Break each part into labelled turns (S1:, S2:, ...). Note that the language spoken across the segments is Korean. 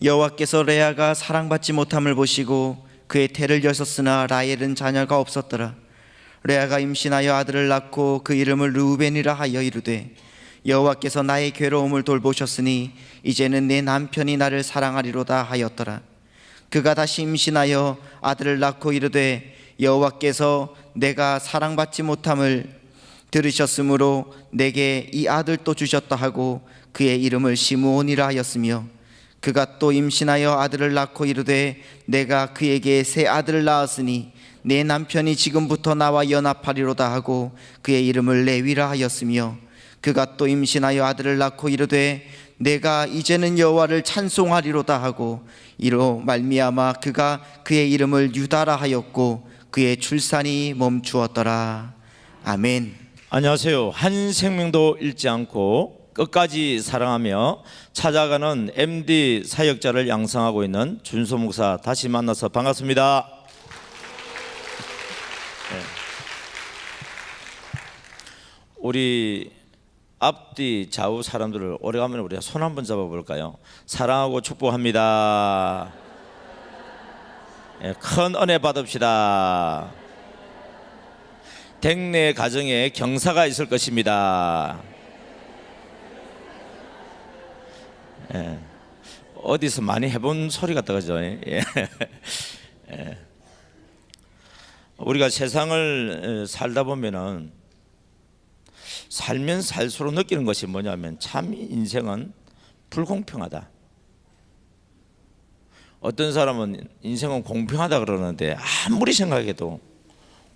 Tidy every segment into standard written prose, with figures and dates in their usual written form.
S1: 여호와께서 레아가 사랑받지 못함을 보시고 그의 태를 여셨으나 라헬은 자녀가 없었더라. 레아가 임신하여 아들을 낳고 그 이름을 르우벤이라 하여 이르되 여호와께서 나의 괴로움을 돌보셨으니 이제는 내 남편이 나를 사랑하리로다 하였더라. 그가 다시 임신하여 아들을 낳고 이르되 여호와께서 내가 사랑받지 못함을 들으셨으므로 내게 이 아들도 주셨다 하고 그의 이름을 시므온이라 하였으며, 그가 또 임신하여 아들을 낳고 이르되 내가 그에게 새 아들을 낳았으니 내 남편이 지금부터 나와 연합하리로다 하고 그의 이름을 레위라 하였으며, 그가 또 임신하여 아들을 낳고 이르되 내가 이제는 여호와를 찬송하리로다 하고 이로 말미암아 그가 그의 이름을 유다라 하였고 그의 출산이 멈추었더라. 아멘.
S2: 안녕하세요. 한 생명도 잃지 않고 끝까지 사랑하며 찾아가는 MD 사역자를 양성하고 있는 준소 목사, 다시 만나서 반갑습니다. 네. 우리 앞뒤 좌우 사람들을 오래간만에 우리가 손 한번 잡아볼까요? 사랑하고 축복합니다. 네, 큰 은혜 받읍시다. 댁내 가정에 경사가 있을 것입니다. 예, 어디서 많이 해본 소리 같다 그죠? 예. 예. 우리가 세상을 살다 보면은 살면 살수록 느끼는 것이 뭐냐면 참 인생은 불공평하다. 어떤 사람은 인생은 공평하다 그러는데 아무리 생각해도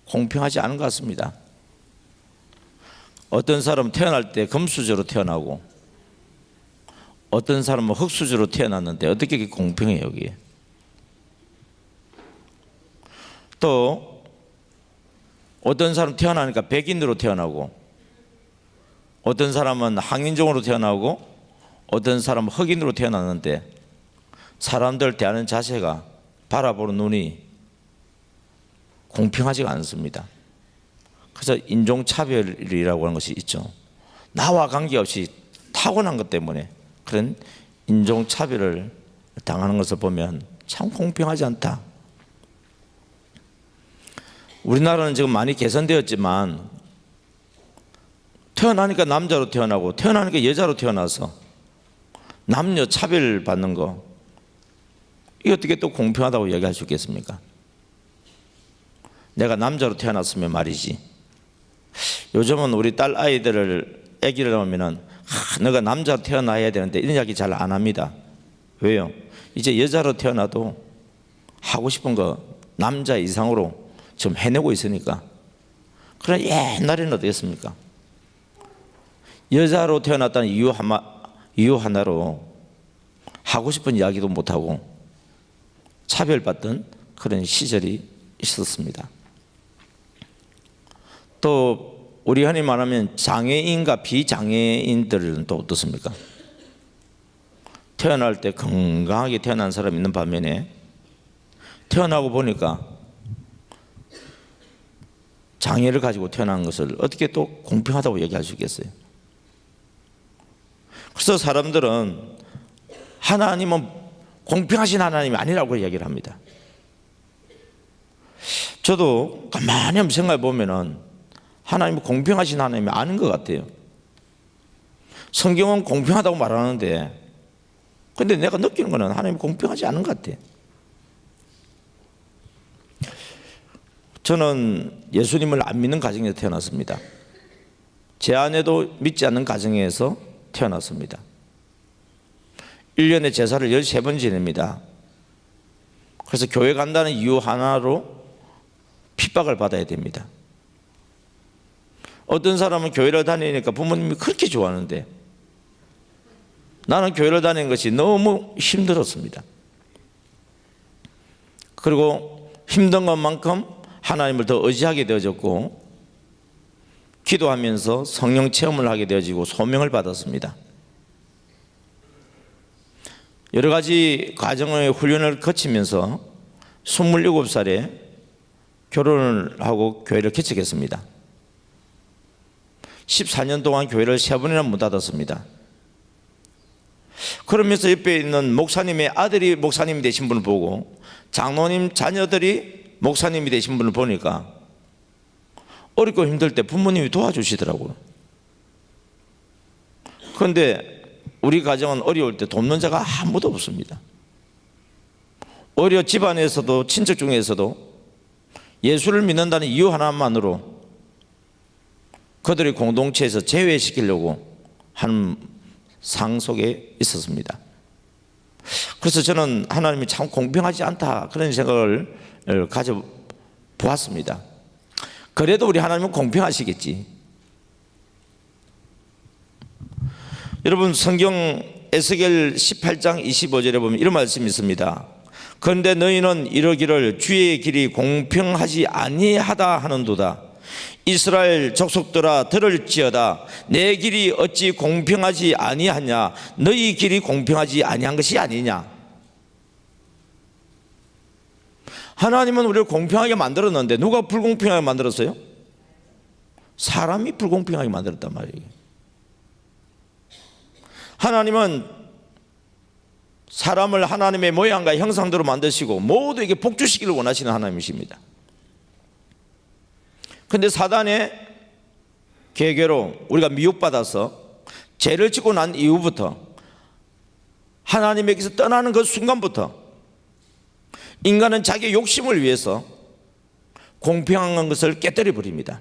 S2: 공평하지 않은 것 같습니다. 어떤 사람은 태어날 때 금수저로 태어나고 어떤 사람은 흙수저로 태어났는데 어떻게 이게 공평해요 여기에? 또 어떤 사람 태어나니까 백인으로 태어나고 어떤 사람은 항인종으로 태어나고 어떤 사람은 흑인으로 태어났는데 사람들 대하는 자세가 바라보는 눈이 공평하지가 않습니다. 그래서 인종차별이라고 하는 것이 있죠. 나와 관계없이 타고난 것 때문에 그런 인종차별을 당하는 것을 보면 참 공평하지 않다. 우리나라는 지금 많이 개선되었지만 태어나니까 남자로 태어나고 태어나니까 여자로 태어나서 남녀 차별 받는 거, 이게 어떻게 또 공평하다고 얘기할 수 있겠습니까? 내가 남자로 태어났으면 말이지. 요즘은 우리 딸 아기를 낳으면은 너가 남자로 태어나야 되는데 이런 이야기 잘 안 합니다. 왜요? 이제 여자로 태어나도 하고 싶은 거 남자 이상으로 지금 해내고 있으니까. 그러나 옛날에는 어떻겠습니까? 여자로 태어났다는 이유 하나로 하고 싶은 이야기도 못하고 차별받던 그런 시절이 있었습니다. 또 우리 흔히 말하면 장애인과 비장애인들은 또 어떻습니까? 태어날 때 건강하게 태어난 사람이 있는 반면에 태어나고 보니까 장애를 가지고 태어난 것을 어떻게 또 공평하다고 얘기할 수 있겠어요? 그래서 사람들은 하나님은 공평하신 하나님이 아니라고 얘기를 합니다. 저도 가만히 한번 생각해 보면은 하나님은 공평하신 하나님이 아닌 것 같아요. 성경은 공평하다고 말하는데 근데 내가 느끼는 거는 하나님이 공평하지 않은 것 같아요. 저는 예수님을 안 믿는 가정에서 태어났습니다. 제 아내도 믿지 않는 가정에서 태어났습니다. 1년에 제사를 13번 지냅니다. 그래서 교회 간다는 이유 하나로 핍박을 받아야 됩니다. 어떤 사람은 교회를 다니니까 부모님이 그렇게 좋아하는데 나는 교회를 다니는 것이 너무 힘들었습니다. 그리고 힘든 것만큼 하나님을 더 의지하게 되어졌고 기도하면서 성령 체험을 하게 되어지고 소명을 받았습니다. 여러 가지 과정의 훈련을 거치면서 27살에 결혼을 하고 교회를 개척했습니다. 14년 동안 교회를 3번이나 문 닫았습니다. 그러면서 옆에 있는 목사님의 아들이 목사님이 되신 분을 보고 장로님 자녀들이 목사님이 되신 분을 보니까 어렵고 힘들 때 부모님이 도와주시더라고요. 그런데 우리 가정은 어려울 때 돕는 자가 아무도 없습니다. 오히려 집안에서도 친척 중에서도 예수를 믿는다는 이유 하나만으로 그들의 공동체에서 제외시키려고 하는 상 속에 있었습니다. 그래서 저는 하나님이 참 공평하지 않다 그런 생각을 가져보았습니다. 그래도 우리 하나님은 공평하시겠지. 여러분 성경 에스겔 18장 25절에 보면 이런 말씀이 있습니다. 그런데 너희는 이러기를 주의 길이 공평하지 아니하다 하는도다. 이스라엘 족속들아 들을지어다. 내 길이 어찌 공평하지 아니하냐. 너희 길이 공평하지 아니한 것이 아니냐. 하나님은 우리를 공평하게 만들었는데 누가 불공평하게 만들었어요? 사람이 불공평하게 만들었단 말이에요. 하나님은 사람을 하나님의 모양과 형상대로 만드시고 모두에게 복주시기를 원하시는 하나님이십니다. 그런데 사단의 계계로 우리가 미혹받아서 죄를 짓고 난 이후부터 하나님에게서 떠나는 그 순간부터 인간은 자기의 욕심을 위해서 공평한 것을 깨뜨려 버립니다.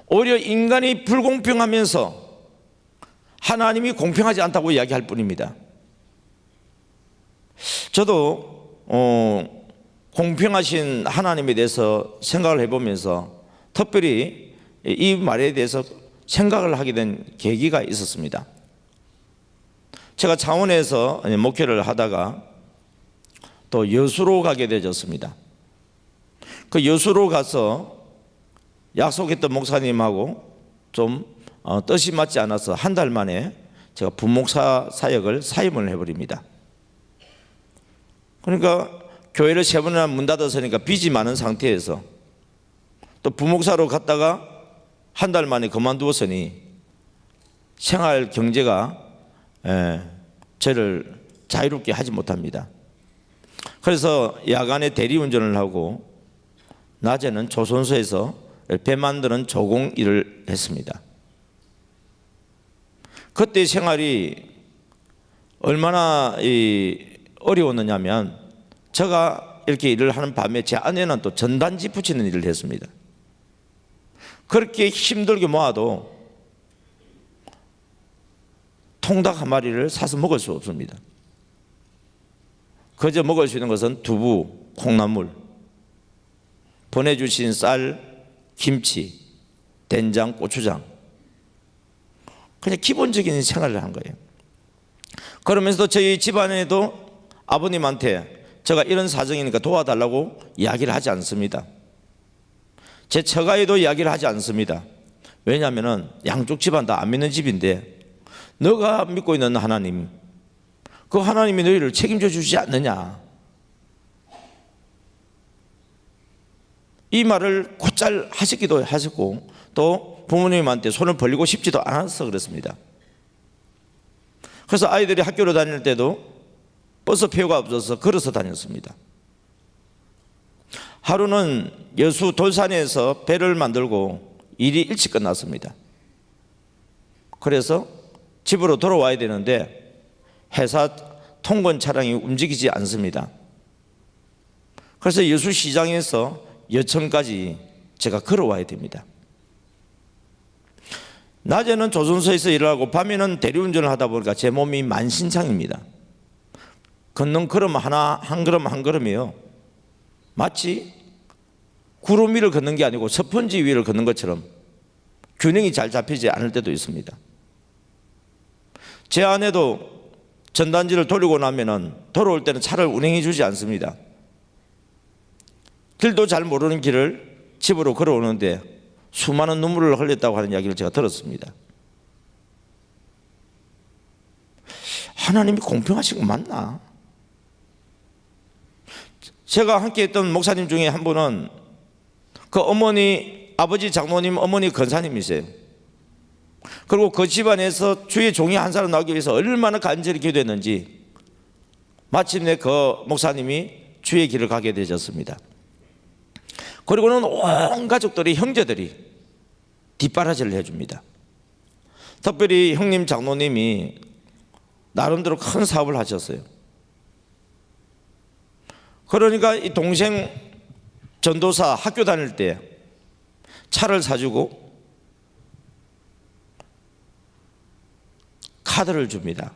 S2: 오히려 인간이 불공평하면서 하나님이 공평하지 않다고 이야기할 뿐입니다. 저도 공평하신 하나님에 대해서 생각을 해보면서 특별히 이 말에 대해서 생각을 하게 된 계기가 있었습니다. 제가 창원에서 목회를 하다가 또 여수로 가게 되었습니다. 그 여수로 가서 약속했던 목사님하고 좀 뜻이 맞지 않아서 한 달 만에 제가 부목사 사역을 사임을 해버립니다. 그러니까 교회를 3번이나 문 닫았으니까 빚이 많은 상태에서 또 부목사로 갔다가 한 달 만에 그만두었으니 생활 경제가 저를 자유롭게 하지 못합니다. 그래서 야간에 대리운전을 하고 낮에는 조선소에서 배 만드는 조공 일을 했습니다. 그때 생활이 얼마나 어려웠느냐면 제가 이렇게 일을 하는 밤에 제 아내는 또 전단지 붙이는 일을 했습니다. 그렇게 힘들게 모아도 통닭 한 마리를 사서 먹을 수 없습니다. 그저 먹을 수 있는 것은 두부, 콩나물, 보내주신 쌀, 김치, 된장, 고추장, 그냥 기본적인 생활을 한 거예요. 그러면서도 저희 집안에도 아버님한테 제가 이런 사정이니까 도와달라고 이야기를 하지 않습니다. 제 처가에도 이야기를 하지 않습니다. 왜냐하면 양쪽 집안 다 안 믿는 집인데 너가 믿고 있는 하나님, 그 하나님이 너희를 책임져 주지 않느냐, 이 말을 곧잘 하시기도 하셨고 또 부모님한테 손을 벌리고 싶지도 않아서 그렇습니다. 그래서 아이들이 학교를 다닐 때도 버스표가 없어서 걸어서 다녔습니다. 하루는 여수 돌산에서 배를 만들고 일이 일찍 끝났습니다. 그래서 집으로 돌아와야 되는데 회사 통근 차량이 움직이지 않습니다. 그래서 여수시장에서 여천까지 제가 걸어와야 됩니다. 낮에는 조선소에서 일을 하고 밤에는 대리운전을 하다 보니까 제 몸이 만신창입니다. 걷는 걸음 하나 한 걸음 한 걸음이요, 마치 구름 위를 걷는 게 아니고 스펀지 위를 걷는 것처럼 균형이 잘 잡히지 않을 때도 있습니다. 제 아내도 전단지를 돌리고 나면은 돌아올 때는 차를 운행해 주지 않습니다. 길도 잘 모르는 길을 집으로 걸어오는데 수많은 눈물을 흘렸다고 하는 이야기를 제가 들었습니다. 하나님이 공평하신 거 맞나? 제가 함께 했던 목사님 중에 한 분은 그 어머니, 아버지 장모님, 어머니 권사님이세요. 그리고 그 집안에서 주의 종이 한 사람 나오기 위해서 얼마나 간절히 기도했는지 마침내 그 목사님이 주의 길을 가게 되셨습니다. 그리고는 온 가족들이, 형제들이 뒷바라지를 해줍니다. 특별히 형님 장로님이 나름대로 큰 사업을 하셨어요. 그러니까 이 동생 전도사 학교 다닐 때 차를 사주고 카드를 줍니다.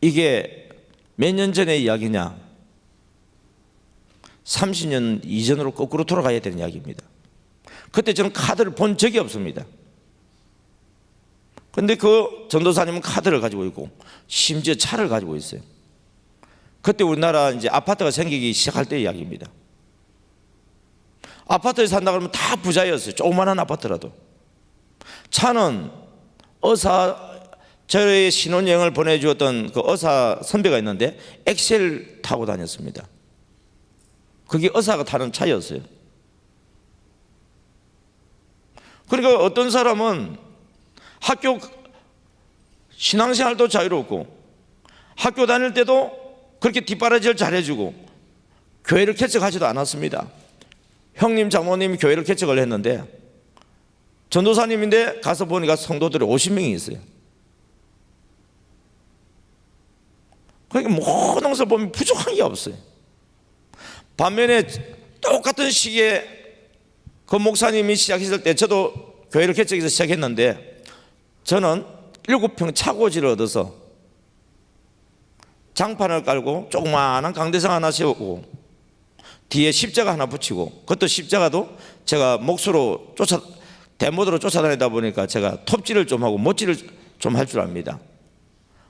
S2: 이게 몇 년 전의 이야기냐? 30년 이전으로 거꾸로 돌아가야 되는 이야기입니다. 그때 저는 카드를 본 적이 없습니다. 그런데 그 전도사님은 카드를 가지고 있고 심지어 차를 가지고 있어요. 그때 우리나라 이제 아파트가 생기기 시작할 때 이야기입니다. 아파트에 산다 그러면 다 부자였어요. 조그만한 아파트라도. 차는 저의 신혼여행을 보내주었던 그 의사 선배가 있는데 엑셀 타고 다녔습니다. 그게 의사가 타는 차였어요. 그러니까 어떤 사람은 학교 신앙생활도 자유롭고 학교 다닐 때도 그렇게 뒷바라지를 잘해주고 교회를 개척하지도 않았습니다. 형님 장모님이 교회를 개척을 했는데 전도사님인데 가서 보니까 성도들이 50명이 있어요. 그러니까 모든 것을 보면 부족한 게 없어요. 반면에 똑같은 시기에 그 목사님이 시작했을 때 저도 교회를 개척해서 시작했는데 저는 7평 차고지를 얻어서 장판을 깔고 조그마한 강대상 하나 세우고 뒤에 십자가 하나 붙이고, 그것도 십자가도 제가 몫으로 대모드로 쫓아다니다 보니까 제가 톱질을 좀 하고 못질을 좀 할 줄 압니다.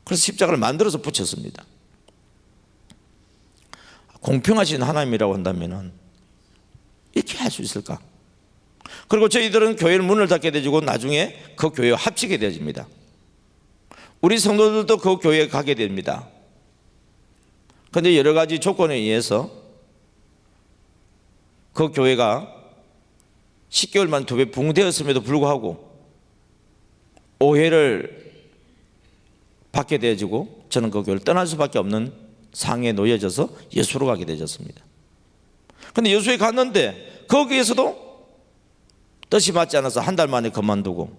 S2: 그래서 십자가를 만들어서 붙였습니다. 공평하신 하나님이라고 한다면 이렇게 할 수 있을까? 그리고 저희들은 교회를 문을 닫게 되고 나중에 그 교회와 합치게 되어집니다. 우리 성도들도 그 교회에 가게 됩니다. 그런데 여러 가지 조건에 의해서 그 교회가 10개월 만 2배 붕괴되었음에도 불구하고 오해를 받게 되어지고 저는 그 교회를 떠날 수밖에 없는 상에 놓여져서 여수로 가게 되었습니다. 그런데 여수에 갔는데 거기에서도 뜻이 맞지 않아서 한 달 만에 그만두고,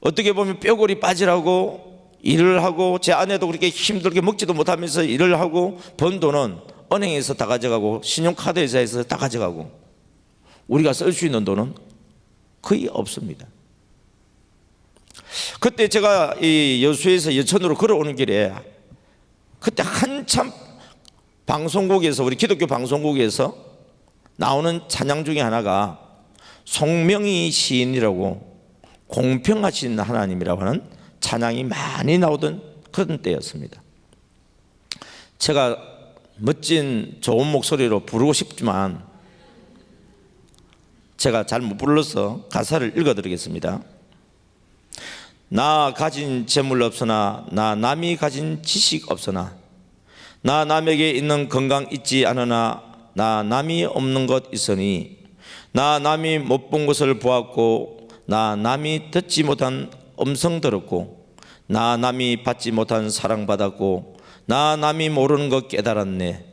S2: 어떻게 보면 뼈골이 빠지라고 일을 하고 제 아내도 그렇게 힘들게 먹지도 못하면서 일을 하고 번 돈은 은행에서 다 가져가고 신용카드 회사에서 다 가져가고 우리가 쓸 수 있는 돈은 거의 없습니다. 그때 제가 이 여수에서 여천으로 걸어오는 길에 그때 한참 방송국에서, 우리 기독교 방송국에서 나오는 찬양 중에 하나가 송명희 시인이라고 공평하신 하나님이라고 하는 찬양이 많이 나오던 그런 때였습니다. 제가 멋진 좋은 목소리로 부르고 싶지만 제가 잘 못 불러서 가사를 읽어드리겠습니다. 나 가진 재물 없으나, 나 남이 가진 지식 없으나, 나 남에게 있는 건강 있지 않으나, 나 남이 없는 것 있으니, 나 남이 못 본 것을 보았고, 나 남이 듣지 못한 음성 들었고, 나 남이 받지 못한 사랑받았고, 나 남이 모르는 것 깨달았네.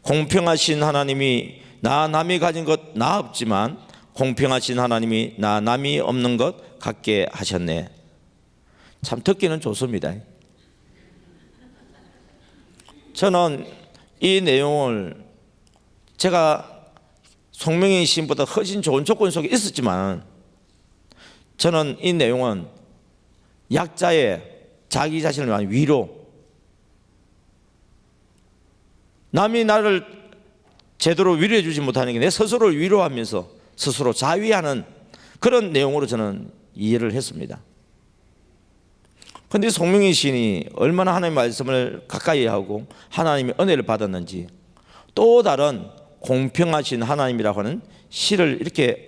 S2: 공평하신 하나님이 나 남이 가진 것 나 없지만 공평하신 하나님이 나 남이 없는 것 갖게 하셨네. 참 듣기는 좋습니다. 저는 이 내용을 제가 송명희 시인보다 훨씬 좋은 조건 속에 있었지만 저는 이 내용은 약자의 자기 자신을 위한 위로, 남이 나를 제대로 위로해 주지 못하는 게 내 스스로를 위로하면서 스스로 자위하는 그런 내용으로 저는 이해를 했습니다. 그런데 송명희 시인이 얼마나 하나님의 말씀을 가까이 하고 하나님의 은혜를 받았는지 또 다른 공평하신 하나님이라고 하는 시를 이렇게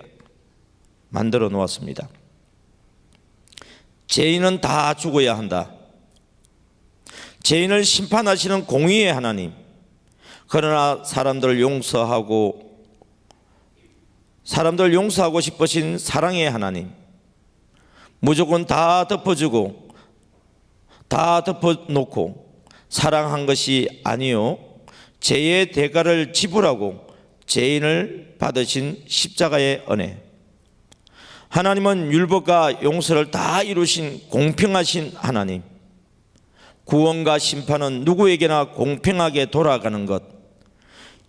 S2: 만들어 놓았습니다. 죄인은 다 죽어야 한다. 죄인을 심판하시는 공의의 하나님, 그러나 사람들을 용서하고 싶으신 사랑의 하나님, 무조건 다 덮어주고 다 덮어놓고 사랑한 것이 아니요 죄의 대가를 지불하고 죄인을 받으신 십자가의 은혜. 하나님은 율법과 용서를 다 이루신 공평하신 하나님. 구원과 심판은 누구에게나 공평하게 돌아가는 것.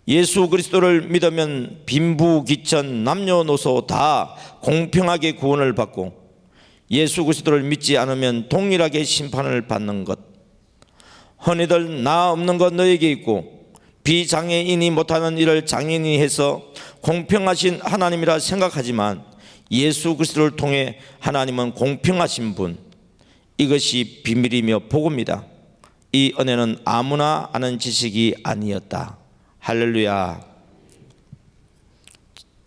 S2: 예수 그리스도를 믿으면 빈부귀천 남녀노소 다 공평하게 구원을 받고 예수 그리스도를 믿지 않으면 동일하게 심판을 받는 것. 흔히들 나 없는 것 너에게 있고 비장애인이 못하는 일을 장애인이 해서 공평하신 하나님이라 생각하지만 예수 그리스도를 통해 하나님은 공평하신 분. 이것이 비밀이며 복음이다. 이 은혜는 아무나 아는 지식이 아니었다. 할렐루야.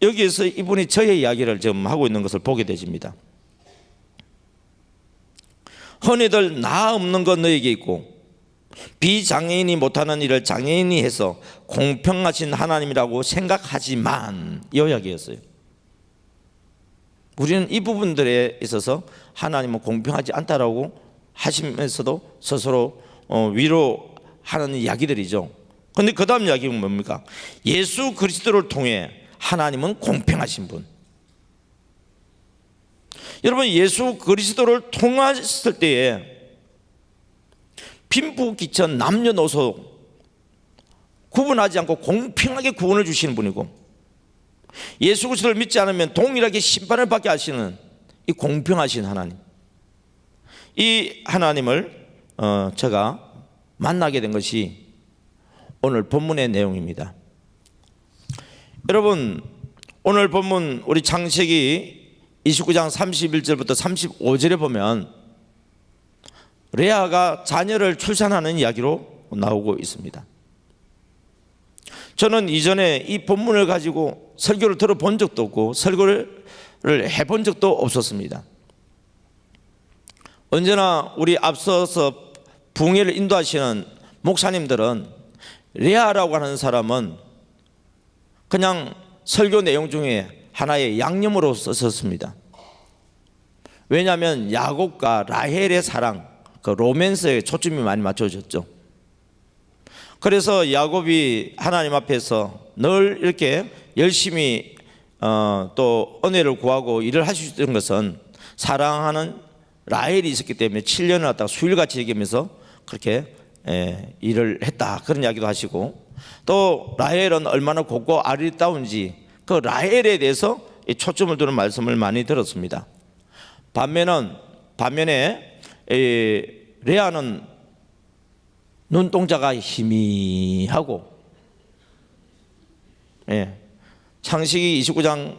S2: 여기에서 이분이 저의 이야기를 지금 하고 있는 것을 보게 되집니다. 흔히들 나 없는 것 너에게 있고 비장애인이 못하는 일을 장애인이 해서 공평하신 하나님이라고 생각하지만 이 이야기였어요. 우리는 이 부분들에 있어서 하나님은 공평하지 않다라고 하시면서도 스스로 위로하는 이야기들이죠. 그런데 그 다음 이야기는 뭡니까? 예수 그리스도를 통해 하나님은 공평하신 분. 여러분, 예수 그리스도를 통했을 때에 빈부귀천 남녀노소 구분하지 않고 공평하게 구원을 주시는 분이고 예수 그리스도를 믿지 않으면 동일하게 심판을 받게 하시는 이 공평하신 하나님. 이 하나님을 제가 만나게 된 것이 오늘 본문의 내용입니다. 여러분, 오늘 본문 우리 창세기 29장 31절부터 35절에 보면 레아가 자녀를 출산하는 이야기로 나오고 있습니다. 저는 이전에 이 본문을 가지고 설교를 들어본 적도 없고 설교를 해본 적도 없었습니다. 언제나 우리 앞서서 부흥회를 인도하시는 목사님들은 레아라고 하는 사람은 그냥 설교 내용 중에 하나의 양념으로 썼습니다. 왜냐하면 야곱과 라헬의 사랑, 그 로맨스에 초점이 많이 맞춰졌죠. 그래서 야곱이 하나님 앞에서 늘 이렇게 열심히 또 은혜를 구하고 일을 할 수 있던 것은 사랑하는 라헬이 있었기 때문에 7년을 갖다가 수일같이 얘기하면서 그렇게 일을 했다, 그런 이야기도 하시고, 또 라헬은 얼마나 곱고 아리따운지 그 라헬에 대해서 초점을 두는 말씀을 많이 들었습니다. 반면에 레아는 눈동자가 희미하고, 창세기 29장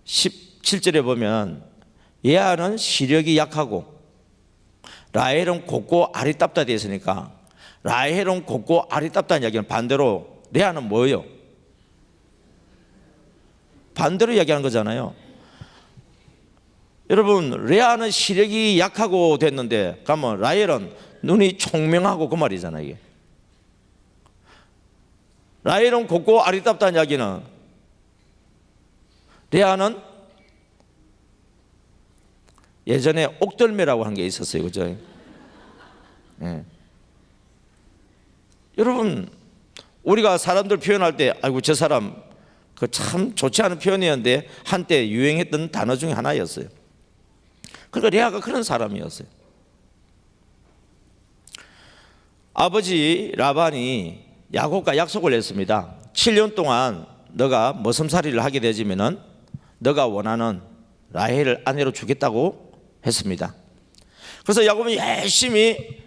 S2: 17절에 보면 레아는 시력이 약하고 라헬은 곱고 아리따다 되어 있으니까 라헬은 곱고 아리따다는 이야기는 반대로 레아는 뭐예요? 반대로 이야기하는 거잖아요. 여러분, 레아는 시력이 약하고 됐는데 그러면 라헬은 눈이 총명하고 그 말이잖아요. 이게 라헬은 곱고 아리따다는 이야기는 레아는 예전에 옥돌매라고 한 게 있었어요. 그죠? 여러분, 우리가 사람들 표현할 때 아이고 저 사람 그 참 좋지 않은 표현이었는데 한때 유행했던 단어 중에 하나였어요. 그러니까 레아가 그런 사람이었어요. 아버지 라반이 야곱과 약속을 했습니다. 7년 동안 너가 머슴살이를 하게 되지면은 너가 원하는 라헬을 아내로 주겠다고 했습니다. 그래서 야곱은 열심히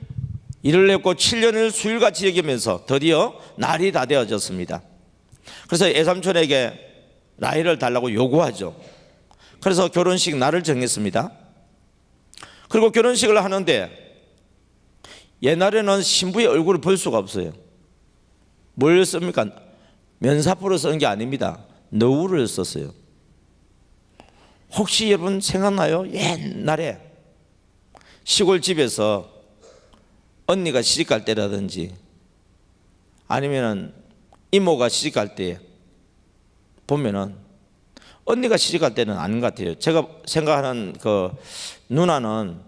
S2: 일을 했고 7년을 수일같이 여기면서 드디어 날이 다 되어졌습니다. 그래서 애삼촌에게 라헬을 달라고 요구하죠. 그래서 결혼식 날을 정했습니다. 그리고 결혼식을 하는데 옛날에는 신부의 얼굴을 볼 수가 없어요. 뭘 씁니까? 면사포를 쓰는 게 아닙니다. 너울을 썼어요. 혹시 여러분 생각나요? 옛날에 시골집에서 언니가 시집갈 때라든지 아니면은 이모가 시집갈 때 보면은 언니가 시집갈 때는 아닌 것 같아요. 제가 생각하는 그 누나는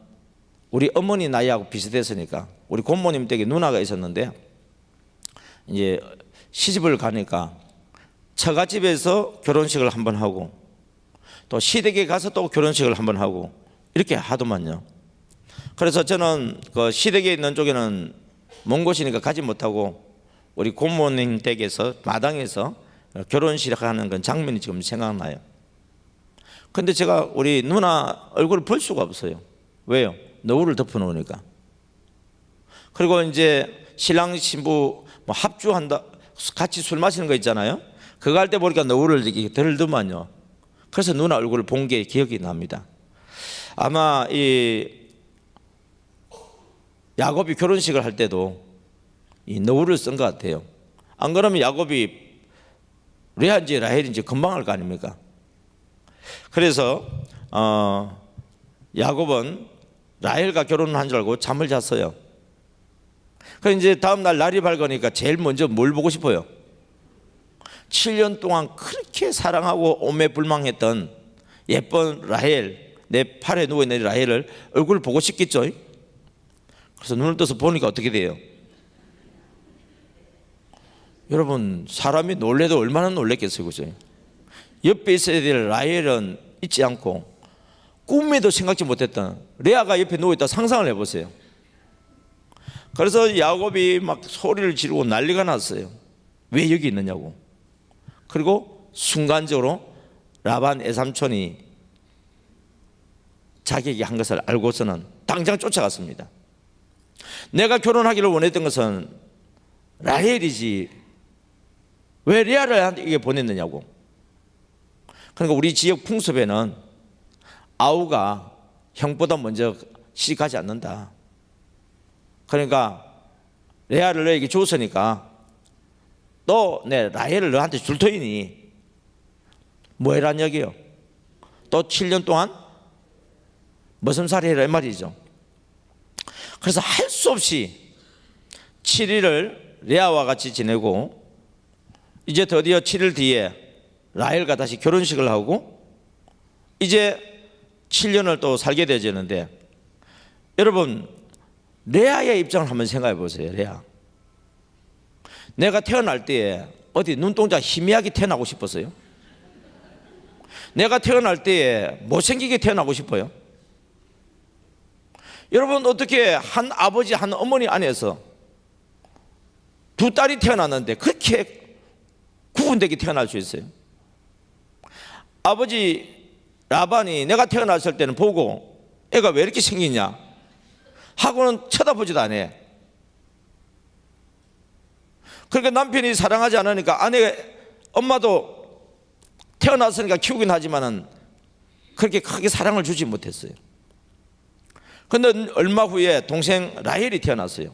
S2: 우리 어머니 나이하고 비슷했으니까 우리 고모님 댁에 누나가 있었는데 이제 시집을 가니까 처갓집에서 결혼식을 한번 하고 또 시댁에 가서 또 결혼식을 한번 하고 이렇게 하더만요. 그래서 저는 그 시댁에 있는 쪽에는 먼 곳이니까 가지 못하고 우리 고모님 댁에서 마당에서 결혼식 하는 건 장면이 지금 생각나요. 근데 제가 우리 누나 얼굴을 볼 수가 없어요. 왜요? 너울을 덮어 놓으니까. 그리고 이제 신랑 신부 뭐 합주한다 같이 술 마시는 거 있잖아요. 그거 할 때 보니까 너울을 이렇게 들더만요. 그래서 누나 얼굴을 본 게 기억이 납니다. 아마 이 야곱이 결혼식을 할 때도 이 너울을 쓴 것 같아요. 안 그러면 야곱이 레아인지 라헬인지 금방 알 거 아닙니까? 그래서 야곱은 라헬과 결혼한 줄 알고 잠을 잤어요. 그래서 이제 다음 날 날이 밝으니까 제일 먼저 뭘 보고 싶어요? 7년 동안 그렇게 사랑하고 오매불망했던 예쁜 라헬, 내 팔에 누워있는 라헬을 얼굴을 보고 싶겠죠. 그래서 눈을 떠서 보니까 어떻게 돼요? 여러분, 사람이 놀래도 얼마나 놀랬겠어요, 그죠? 옆에 있어야 될 라헬은 잊지 않고 꿈에도 생각지 못했던 레아가 옆에 누워있다 상상을 해보세요. 그래서 야곱이 막 소리를 지르고 난리가 났어요. 왜 여기 있느냐고. 그리고 순간적으로 라반 애삼촌이 자기에게 한 것을 알고서는 당장 쫓아갔습니다. 내가 결혼하기를 원했던 것은 라헬이지 왜 레아를 한테 보냈느냐고. 그러니까 우리 지역 풍습에는 아우가 형보다 먼저 시집가지 않는다. 그러니까 레아를 너에게 줬으니까 너 내 라헬을 너한테 줄 터이니 뭐 해란 얘기요? 또 7년 동안 머슴살이 해라 이 말이죠. 그래서 할 수 없이 7일을 레아와 같이 지내고 이제 드디어 7일 뒤에 라헬과 다시 결혼식을 하고 이제 7년을 또 살게 되지는데 여러분 레아의 입장을 한번 생각해 보세요. 레아, 내가 태어날 때에 어디 눈동자 희미하게 태어나고 싶었어요? 내가 태어날 때에 못생기게 태어나고 싶어요? 여러분 어떻게 한 아버지 한 어머니 안에서 두 딸이 태어났는데 그렇게 구분되게 태어날 수 있어요? 아버지 라반이 내가 태어났을 때는 보고 애가 왜 이렇게 생기냐 하고는 쳐다보지도 않아. 그러니까 남편이 사랑하지 않으니까 아내 엄마도 태어났으니까 키우긴 하지만은 그렇게 크게 사랑을 주지 못했어요. 그런데 얼마 후에 동생 라헬이 태어났어요.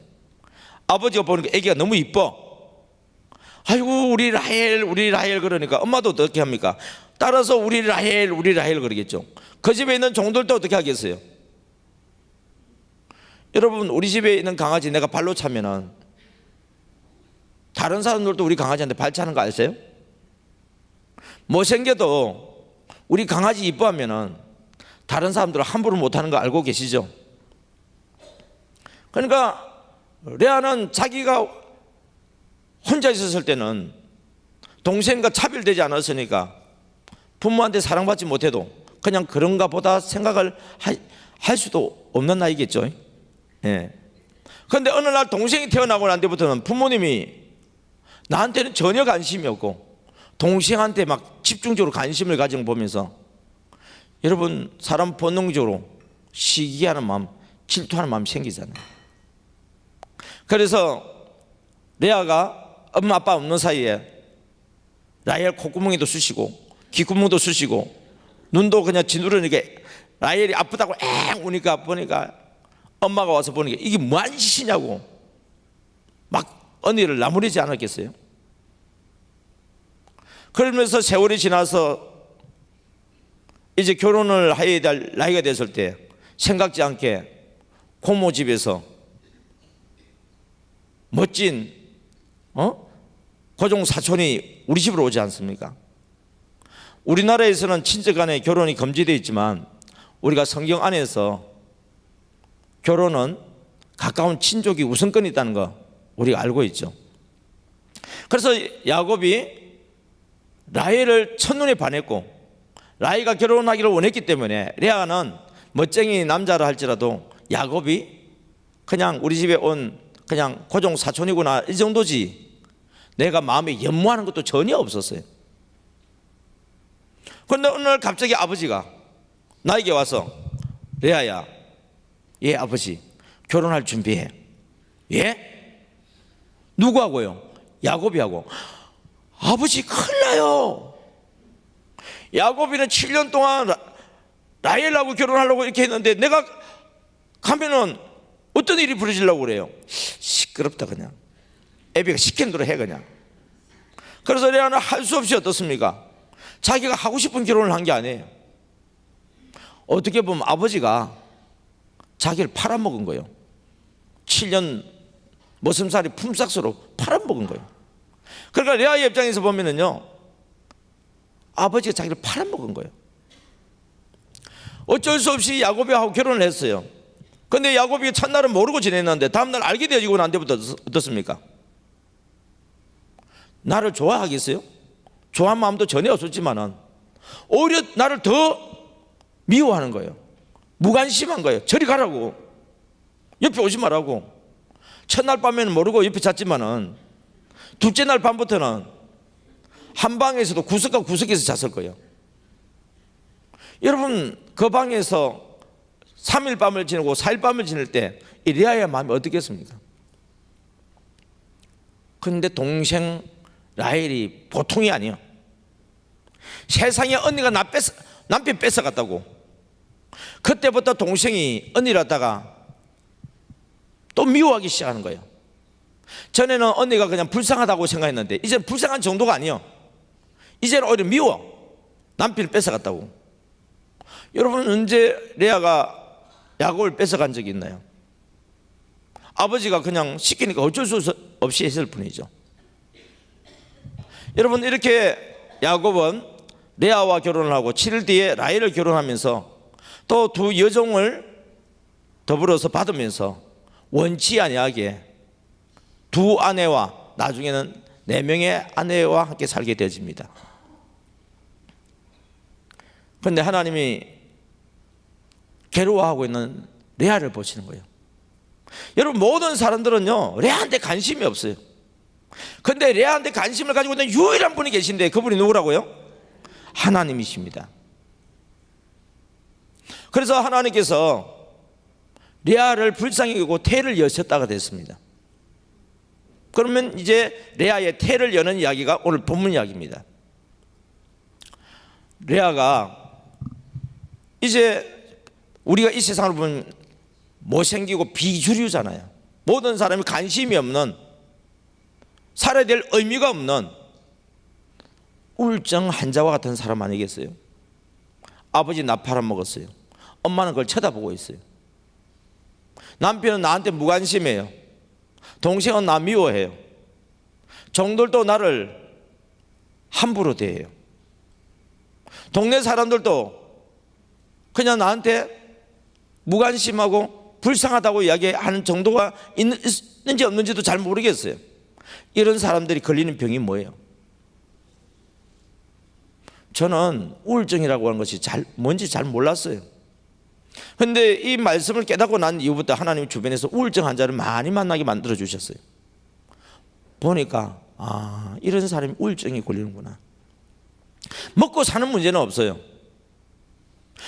S2: 아버지가 보니까 애기가 너무 이뻐. 아이고 우리 라헬 그러니까 엄마도 어떻게 합니까? 따라서 우리 라헬 그러겠죠. 그 집에 있는 종들도 어떻게 하겠어요? 여러분 우리 집에 있는 강아지 내가 발로 차면은 다른 사람들도 우리 강아지한테 발 차는 거 아세요? 못생겨도 우리 강아지 이뻐하면은 다른 사람들은 함부로 못하는 거 알고 계시죠? 그러니까 레아는 자기가 혼자 있었을 때는 동생과 차별되지 않았으니까 부모한테 사랑받지 못해도 그냥 그런가 보다 생각을 할 수도 없는 나이겠죠. 예. 그런데 어느 날 동생이 태어나고 난 뒤부터는 부모님이 나한테는 전혀 관심이 없고 동생한테 막 집중적으로 관심을 가지고 보면서 여러분 사람 본능적으로 시기하는 마음, 질투하는 마음이 생기잖아요. 그래서 레아가 엄마 아빠 없는 사이에 라헬 콧구멍에도 쑤시고 귓구멍도 쑤시고 눈도 그냥 지누르니까 라헬이 아프다고 앵 우니까 보니까 엄마가 와서 보니까 이게 뭐하는 짓이냐고 막 언니를 나무리지 않았겠어요? 그러면서 세월이 지나서 이제 결혼을 해야 될 나이가 됐을 때 생각지 않게 고모 집에서 멋진 고종 사촌이 우리 집으로 오지 않습니까? 우리나라에서는 친족 간의 결혼이 금지되어 있지만 우리가 성경 안에서 결혼은 가까운 친족이 우선권이 있다는 거 우리가 알고 있죠. 그래서 야곱이 라헬을 첫눈에 반했고 라헬가 결혼하기를 원했기 때문에 레아는 멋쟁이 남자라 할지라도 야곱이 그냥 우리 집에 온 그냥 고종 사촌이구나 이 정도지 내가 마음에 연모하는 것도 전혀 없었어요. 그런데 어느 날 갑자기 아버지가 나에게 와서 레아야, 예 아버지 결혼할 준비해. 예? 누구하고요? 야곱이하고. 아버지 큰일 나요. 야곱이는 7년 동안 라헬하고 결혼하려고 이렇게 했는데 내가 가면은 어떤 일이 벌어지려고 그래요? 시끄럽다 그냥. 애비가 시킨 대로 해 그냥. 그래서 레아는 할 수 없이 어떻습니까? 자기가 하고 싶은 결혼을 한 게 아니에요. 어떻게 보면 아버지가 자기를 팔아먹은 거예요. 7년 머슴살이 품삯으로 팔아먹은 거예요. 그러니까 레아의 입장에서 보면은요, 아버지가 자기를 팔아먹은 거예요. 어쩔 수 없이 야곱이하고 결혼을 했어요. 그런데 야곱이 첫날은 모르고 지냈는데 다음날 알게 되어지고 난 뒤부터 어떻습니까? 나를 좋아하겠어요? 좋아하는 마음도 전혀 없었지만은 오히려 나를 더 미워하는 거예요. 무관심한 거예요. 저리 가라고, 옆에 오지 말라고. 첫날 밤에는 모르고 옆에 잤지만은 둘째 날 밤부터는 한 방에서도 구석과 구석에서 잤을 거예요. 여러분 그 방에서 3일 밤을 지내고 4일 밤을 지낼 때 이 레아의 마음이 어떻겠습니까? 그런데 동생 라헬이 보통이 아니에요. 세상에 언니가 남편 뺏어갔다고. 그때부터 동생이 언니를 갖다가 또 미워하기 시작하는 거예요. 전에는 언니가 그냥 불쌍하다고 생각했는데 이제는 불쌍한 정도가 아니에요. 이제는 오히려 미워. 남편을 뺏어갔다고. 여러분 언제 레아가 야곱을 뺏어간 적이 있나요? 아버지가 그냥 시키니까 어쩔 수 없이 했을 뿐이죠. 여러분 이렇게 야곱은 레아와 결혼을 하고 7일 뒤에 라헬을 결혼하면서 또 두 여종을 더불어서 받으면서 원치 아니하게 두 아내와 나중에는 4명의 아내와 함께 살게 되어집니다. 그런데 하나님이 괴로워하고 있는 레아를 보시는 거예요. 여러분 모든 사람들은요 레아한테 관심이 없어요. 그런데 레아한테 관심을 가지고 있는 유일한 분이 계신데 그분이 누구라고요? 하나님이십니다. 그래서 하나님께서 레아를 불쌍히 여기고 태를 여셨다가 됐습니다. 그러면 이제 레아의 태를 여는 이야기가 오늘 본문 이야기입니다. 레아가 이제 우리가 이 세상을 보면 못생기고 비주류잖아요. 모든 사람이 관심이 없는, 살아야 될 의미가 없는 우울증 환자와 같은 사람 아니겠어요? 아버지 나 팔아먹었어요. 엄마는 그걸 쳐다보고 있어요. 남편은 나한테 무관심해요. 동생은 나 미워해요. 종들도 나를 함부로 대해요. 동네 사람들도 그냥 나한테 무관심하고 불쌍하다고 이야기하는 정도가 있는지 없는지도 잘 모르겠어요. 이런 사람들이 걸리는 병이 뭐예요? 저는 우울증이라고 하는 것이 뭔지 잘 몰랐어요. 그런데 이 말씀을 깨닫고 난 이후부터 하나님 주변에서 우울증 환자를 많이 만나게 만들어 주셨어요. 보니까 이런 사람이 우울증이 걸리는구나. 먹고 사는 문제는 없어요.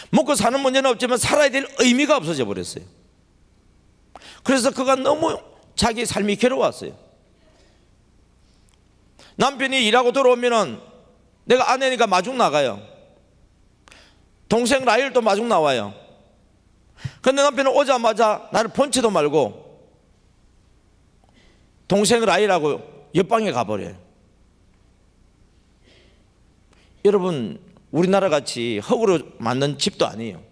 S2: 먹고 사는 문제는 없지만 살아야 될 의미가 없어져 버렸어요. 그래서 그가 너무 자기 삶이 괴로웠어요. 남편이 일하고 들어오면은 내가 아내니까 마중 나가요. 동생 라헬도 마중 나와요. 그런데 남편은 오자마자 나를 본체도 말고 동생 라헬하고 옆방에 가버려요. 여러분 우리나라 같이 흙으로 만든 집도 아니에요.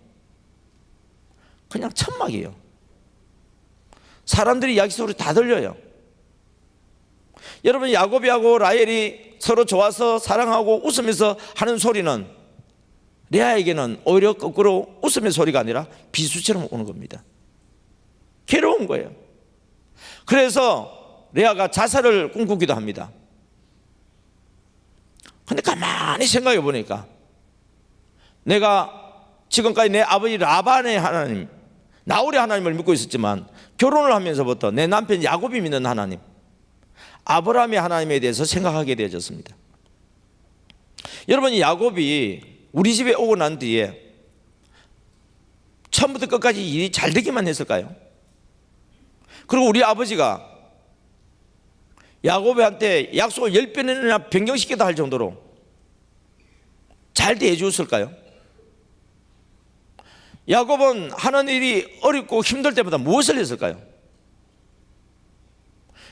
S2: 그냥 천막이에요. 사람들이 이야기 소리 다 들려요. 여러분 야곱이하고 라헬이 서로 좋아서 사랑하고 웃으면서 하는 소리는 레아에게는 오히려 거꾸로 웃음의 소리가 아니라 비수처럼 오는 겁니다. 괴로운 거예요. 그래서 레아가 자살을 꿈꾸기도 합니다. 근데 가만히 생각해 보니까 내가 지금까지 내 아버지 라반의 하나님, 나홀의 하나님을 믿고 있었지만 결혼을 하면서부터 내 남편 야곱이 믿는 하나님, 아브라함의 하나님에 대해서 생각하게 되어졌습니다. 여러분, 이 야곱이 우리 집에 오고 난 뒤에 처음부터 끝까지 일이 잘 되기만 했을까요? 그리고 우리 아버지가 야곱한테 약속을 10번이나 변경시키다 할 정도로 잘 대해주었을까요? 야곱은 하는 일이 어렵고 힘들 때마다 무엇을 했을까요?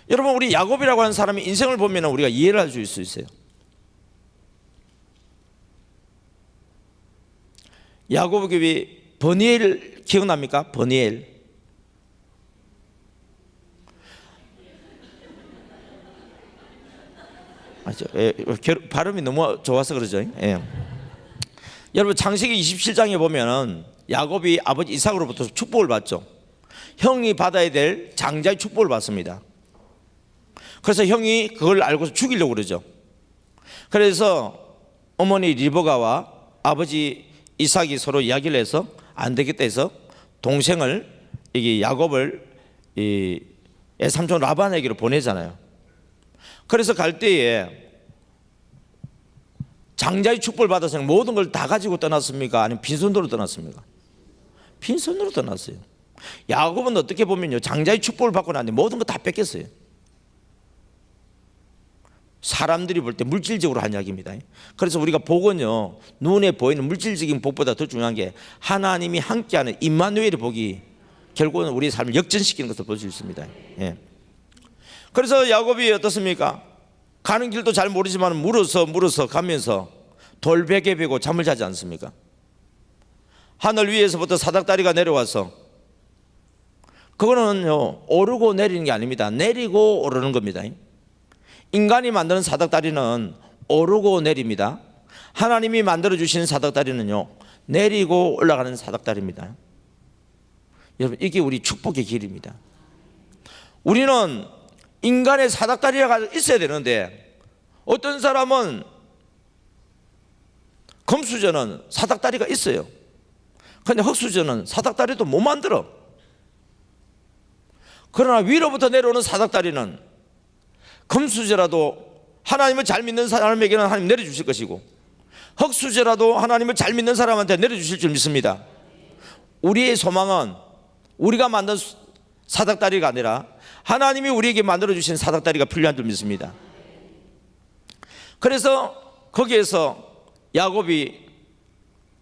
S2: 여러분, 우리 야곱이라고 하는 사람의 인생을 보면 우리가 이해를 할 수 있어요. 야곱이 버니엘 기억납니까? 버니엘. 발음이 너무 좋아서 그러죠. 예. 여러분, 창세기 27장에 보면 야곱이 아버지 이삭으로부터 축복을 받죠. 형이 받아야 될 장자의 축복을 받습니다. 그래서 형이 그걸 알고서 죽이려고 그러죠. 그래서 어머니 리브가와 아버지 이삭이 서로 이야기를 해서 안 되겠다 해서 동생을, 이게 야곱을 애삼촌 라반에게로 보내잖아요. 그래서 갈 때에 장자의 축복을 받아서 모든 걸 다 가지고 떠났습니까? 아니면 빈손으로 떠났습니까? 빈손으로 떠났어요. 야곱은 어떻게 보면요, 장자의 축복을 받고 나는데 모든 거 다 뺏겼어요. 사람들이 볼 때 물질적으로 한 이야기입니다. 그래서 우리가 복은요, 눈에 보이는 물질적인 복보다 더 중요한 게 하나님이 함께하는 임마누엘의 복이 결국은 우리의 삶을 역전시키는 것을 볼 수 있습니다. 예. 그래서 야곱이 어떻습니까? 가는 길도 잘 모르지만 물어서 가면서 돌베개 베고 잠을 자지 않습니까? 하늘 위에서부터 사닥다리가 내려와서, 그거는요, 오르고 내리는 게 아닙니다. 내리고 오르는 겁니다. 인간이 만드는 사닥다리는 오르고 내립니다. 하나님이 만들어주시는 사닥다리는요, 내리고 올라가는 사닥다리입니다. 여러분, 이게 우리 축복의 길입니다. 우리는 인간의 사닥다리가 있어야 되는데, 어떤 사람은 금수저는 사닥다리가 있어요. 그런데 흙수저는 사닥다리도 못 만들어. 그러나 위로부터 내려오는 사닥다리는 금수저라도 하나님을 잘 믿는 사람에게는 하나님 내려주실 것이고, 흙수저라도 하나님을 잘 믿는 사람한테 내려주실 줄 믿습니다. 우리의 소망은 우리가 만든 사닥다리가 아니라 하나님이 우리에게 만들어주신 사닥다리가 필요한 줄 믿습니다. 그래서 거기에서 야곱이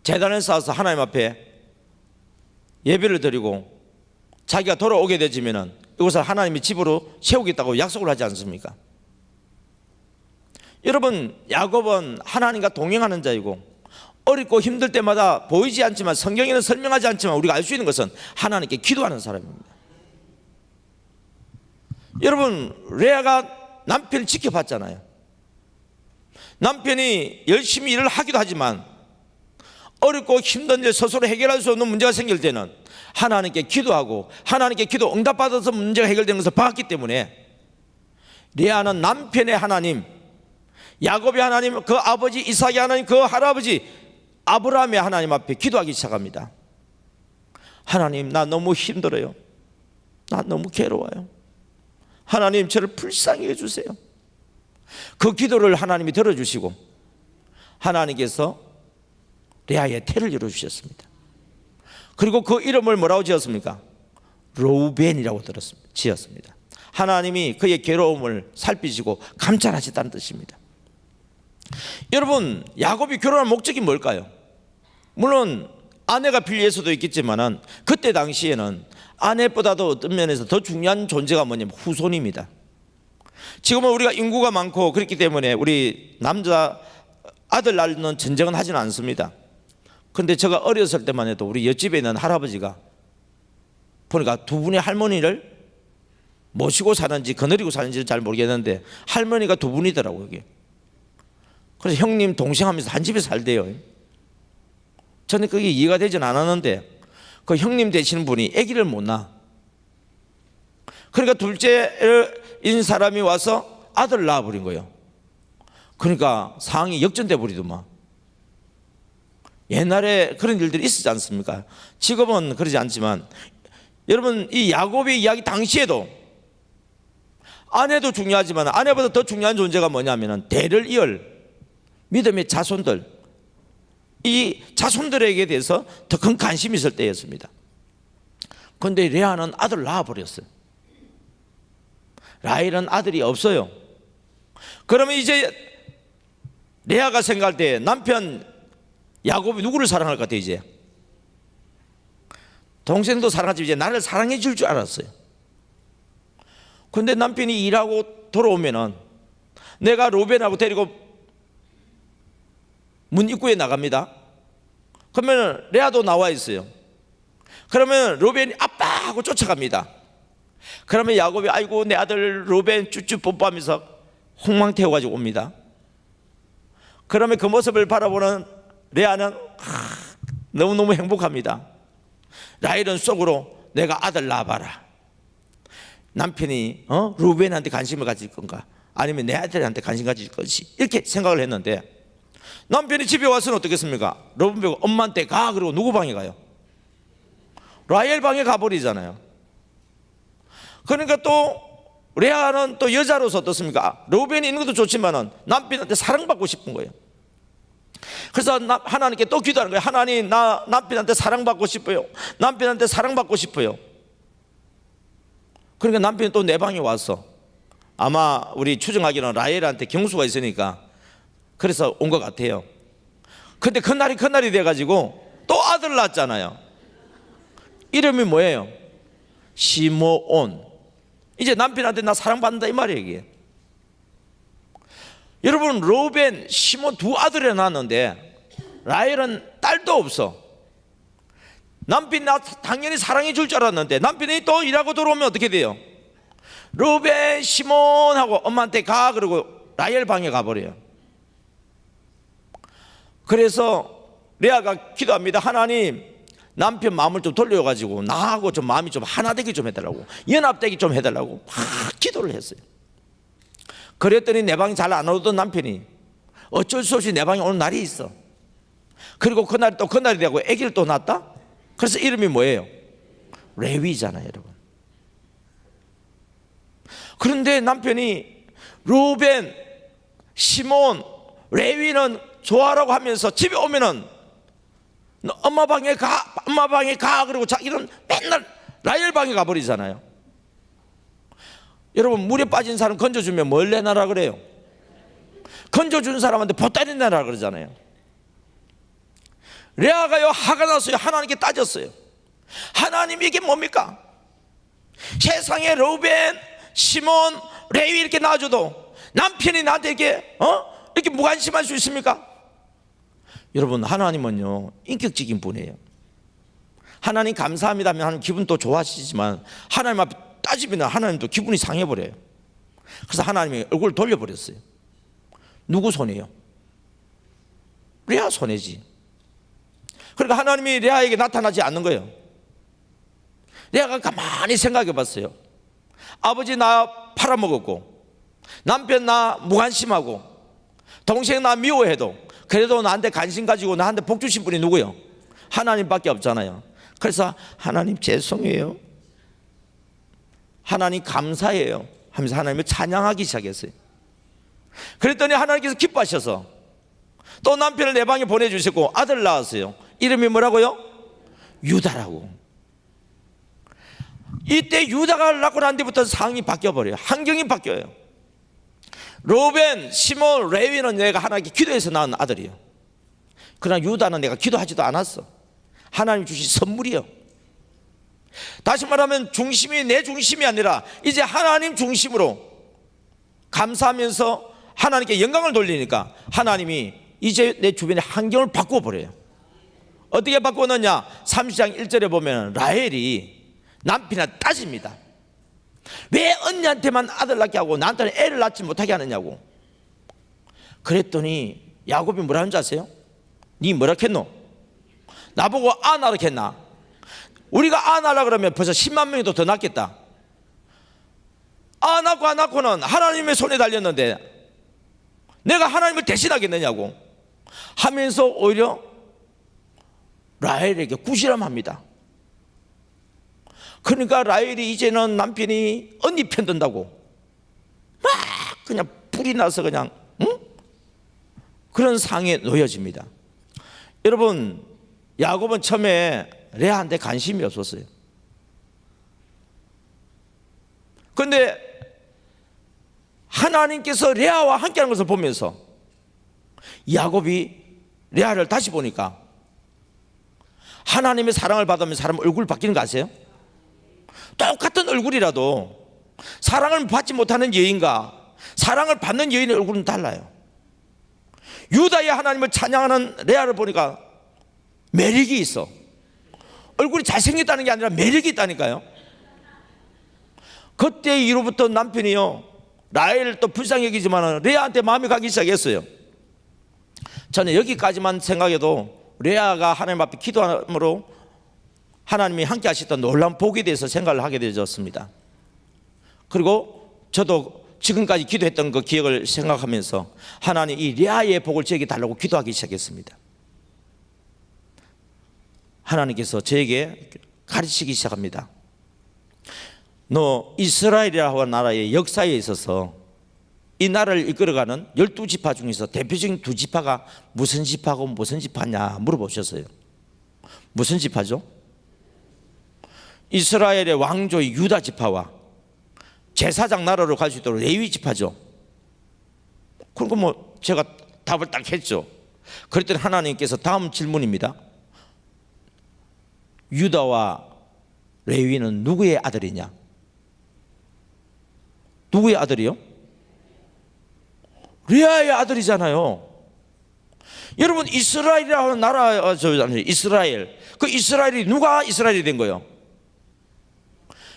S2: 제단을 쌓아서 하나님 앞에 예배를 드리고 자기가 돌아오게 되지면은 이곳을 하나님의 집으로 세우겠다고 약속을 하지 않습니까? 여러분, 야곱은 하나님과 동행하는 자이고, 어렵고 힘들 때마다 보이지 않지만, 성경에는 설명하지 않지만 우리가 알 수 있는 것은 하나님께 기도하는 사람입니다. 여러분, 레아가 남편을 지켜봤잖아요. 남편이 열심히 일을 하기도 하지만 어렵고 힘든 일, 스스로 해결할 수 없는 문제가 생길 때는 하나님께 기도하고 하나님께 기도 응답받아서 문제가 해결되는 것을 봤기 때문에 레아는 남편의 하나님, 야곱의 하나님, 그 아버지 이삭의 하나님, 그 할아버지 아브라함의 하나님 앞에 기도하기 시작합니다. 하나님, 나 너무 힘들어요. 나 너무 괴로워요. 하나님, 저를 불쌍히 해주세요. 그 기도를 하나님이 들어주시고 하나님께서 레아의 태를 열어주셨습니다. 그리고 그 이름을 뭐라고 지었습니까? 르우벤이라고 지었습니다. 하나님이 그의 괴로움을 살피시고 감찰하셨다는 뜻입니다. 여러분, 야곱이 결혼한 목적이 뭘까요? 물론 아내가 필요해서도 있겠지만 그때 당시에는 아내보다도 어떤 면에서 더 중요한 존재가 뭐냐면 후손입니다. 지금은 우리가 인구가 많고 그렇기 때문에 우리 남자 아들 낳는 전쟁은 하지는 않습니다. 그런데 제가 어렸을 때만 해도 우리 옆집에 있는 할아버지가 보니까 두 분의 할머니를 모시고 사는지 거느리고 사는지는 잘 모르겠는데 할머니가 두 분이더라고요. 여기. 그래서 형님 동생 하면서 한 집에 살대요. 저는 그게 이해가 되진 않았는데 그 형님 되시는 분이 아기를 못 낳아. 그러니까 둘째인 사람이 와서 아들을 낳아버린 거예요. 그러니까 상황이 역전돼 버리더만. 옛날에 그런 일들이 있었지 않습니까? 지금은 그러지 않지만 여러분, 이 야곱의 이야기 당시에도 아내도 중요하지만 아내보다 더 중요한 존재가 뭐냐면 대를 이을 믿음의 자손들, 이 자손들에게 대해서 더 큰 관심이 있을 때였습니다. 그런데 레아는 아들을 낳아버렸어요. 라헬은 아들이 없어요. 그러면 이제 레아가 생각할 때 남편 야곱이 누구를 사랑할 것 같아요? 이제 동생도 사랑하지 이제 나를 사랑해 줄 줄 알았어요. 그런데 남편이 일하고 돌아오면은 내가 로벤하고 데리고 문 입구에 나갑니다. 그러면 레아도 나와 있어요. 그러면 로벤이 아빠 하고 쫓아갑니다. 그러면 야곱이 아이고 내 아들 로벤 쭈쭈 뽀뽀하면서 홍망 태워가지고 옵니다. 그러면 그 모습을 바라보는 레아는 너무너무 행복합니다. 라헬은 속으로 내가 아들 낳아봐라. 남편이 루벤한테 관심을 가질 건가 아니면 내 아들한테 관심 가질 것이 이렇게 생각을 했는데 남편이 집에 와서는 어떻겠습니까? 루벤 보고 엄마한테 가 그러고 누구 방에 가요? 라헬 방에 가버리잖아요. 그러니까 또 레아는 또 여자로서 어떻습니까? 루벤이 있는 것도 좋지만은 남편한테 사랑받고 싶은 거예요. 그래서 하나님께 또 기도하는 거예요. 하나님, 나 남편한테 사랑받고 싶어요. 남편한테 사랑받고 싶어요. 그러니까 남편이 또 내 방에 왔어. 아마 우리 추정하기로는 라헬한테 경수가 있으니까 그래서 온 것 같아요. 근데 그날이 돼가지고 또 아들 낳았잖아요. 이름이 뭐예요? 시므온. 이제 남편한테 나 사랑받는다 이 말이에요 이게. 여러분, 로벤, 시몬 두 아들을 낳았는데 라헬은 딸도 없어. 남편이 나 당연히 사랑해 줄 줄 알았는데 남편이 또 일하고 들어오면 어떻게 돼요? 로벤, 시몬 하고 엄마한테 가 그러고 라헬 방에 가버려요. 그래서 레아가 기도합니다. 하나님, 남편 마음을 좀 돌려가지고 나하고 좀 마음이 좀 하나 되게 좀 해달라고, 연합되게 좀 해달라고 막 기도를 했어요. 그랬더니 내 방에 잘 안 오던 남편이 어쩔 수 없이 내 방에 오는 날이 있어. 그리고 그날 또 그날이 되고 아기를 또 낳았다. 그래서 이름이 뭐예요? 레위잖아요 여러분. 그런데 남편이 루벤, 시몬, 레위는 좋아라고 하면서 집에 오면은 너 엄마 방에 가 그러고 자기는 맨날 라헬 방에 가버리잖아요. 여러분, 물에 빠진 사람 건져주면 뭘 내놔라 그래요? 건져준 사람한테 보따리 내놔라 그러잖아요. 레아가요 화가 났어요. 하나님께 따졌어요. 하나님, 이게 뭡니까? 세상에 루벤, 시몬, 레위 이렇게 낳아줘도 남편이 나한테 이렇게 무관심할 수 있습니까? 여러분, 하나님은요 인격적인 분이에요. 하나님 감사합니다 하면 하나님 기분 또 좋아하시지만 하나님 앞에 따지면 하나님도 기분이 상해버려요. 그래서 하나님이 얼굴을 돌려버렸어요. 누구 손해요? 레아 손해지. 그러니까 하나님이 레아에게 나타나지 않는 거예요. 레아가 가만히 생각해 봤어요. 아버지 나 팔아먹었고 남편 나 무관심하고 동생 나 미워해도 그래도 나한테 관심 가지고 나한테 복 주신 분이 누구예요? 하나님밖에 없잖아요. 그래서 하나님 죄송해요, 하나님 감사해요 하면서 하나님을 찬양하기 시작했어요. 그랬더니 하나님께서 기뻐하셔서 또 남편을 내 방에 보내주셨고 아들 낳았어요. 이름이 뭐라고요? 유다라고. 이때 유다가 낳고 난 뒤부터 상황이 바뀌어버려요. 환경이 바뀌어요. 로벤, 시몬, 레위는 내가 하나님께 기도해서 낳은 아들이에요. 그러나 유다는 내가 기도하지도 않았어. 하나님 주신 선물이요. 다시 말하면 중심이 내 중심이 아니라 이제 하나님 중심으로 감사하면서 하나님께 영광을 돌리니까 하나님이 이제 내 주변의 환경을 바꿔버려요. 어떻게 바꾸느냐? 30장 1절에 보면 라헬이 남편한테 따집니다. 왜 언니한테만 아들 낳게 하고 나한테는 애를 낳지 못하게 하느냐고. 그랬더니 야곱이 뭐라는 줄 아세요? 니 뭐라 했노? 나보고 안 하라 했나? 우리가 안 하라 그러면 벌써 10만 명이 더 낳겠다. 안 하고 안 낳고는 하나님의 손에 달렸는데 내가 하나님을 대신하겠느냐고 하면서 오히려 라헬에게 꾸지람합니다. 그러니까 라헬이 이제는 남편이 언니 편 든다고 막 그냥 불이 나서 그냥 그런 상에 놓여집니다. 여러분, 야곱은 처음에 레아한테 관심이 없었어요. 그런데 하나님께서 레아와 함께하는 것을 보면서 야곱이 레아를 다시 보니까 하나님의 사랑을 받으면 사람 얼굴 바뀌는 거 아세요? 똑같은 얼굴이라도 사랑을 받지 못하는 여인과 사랑을 받는 여인의 얼굴은 달라요. 유다의 하나님을 찬양하는 레아를 보니까 매력이 있어. 얼굴이 잘생겼다는 게 아니라 매력이 있다니까요. 그때 이후부터 남편이요, 라헬을 또 불쌍히 여기지만 레아한테 마음이 가기 시작했어요. 저는 여기까지만 생각해도 레아가 하나님 앞에 기도함으로 하나님이 함께 하셨던 놀라운 복에 대해서 생각을 하게 되었습니다. 그리고 저도 지금까지 기도했던 그 기억을 생각하면서 하나님 이 레아의 복을 저에게 달라고 기도하기 시작했습니다. 하나님께서 저에게 가르치기 시작합니다. 너 이스라엘이라는 나라의 역사에 있어서 이 나라를 이끌어가는 12지파 중에서 대표적인 두 지파가 무슨 지파고 무슨 지파냐 물어보셨어요. 무슨 지파죠? 이스라엘의 왕조의 유다 지파와 제사장 나라로 갈 수 있도록 레위 지파죠. 그리고 뭐 제가 답을 딱 했죠. 그랬더니 하나님께서 다음 질문입니다. 유다와 레위는 누구의 아들이냐? 누구의 아들이요? 레아의 아들이잖아요. 여러분, 이스라엘이라는 나라, 이스라엘, 그 이스라엘이 누가 이스라엘이 된 거예요?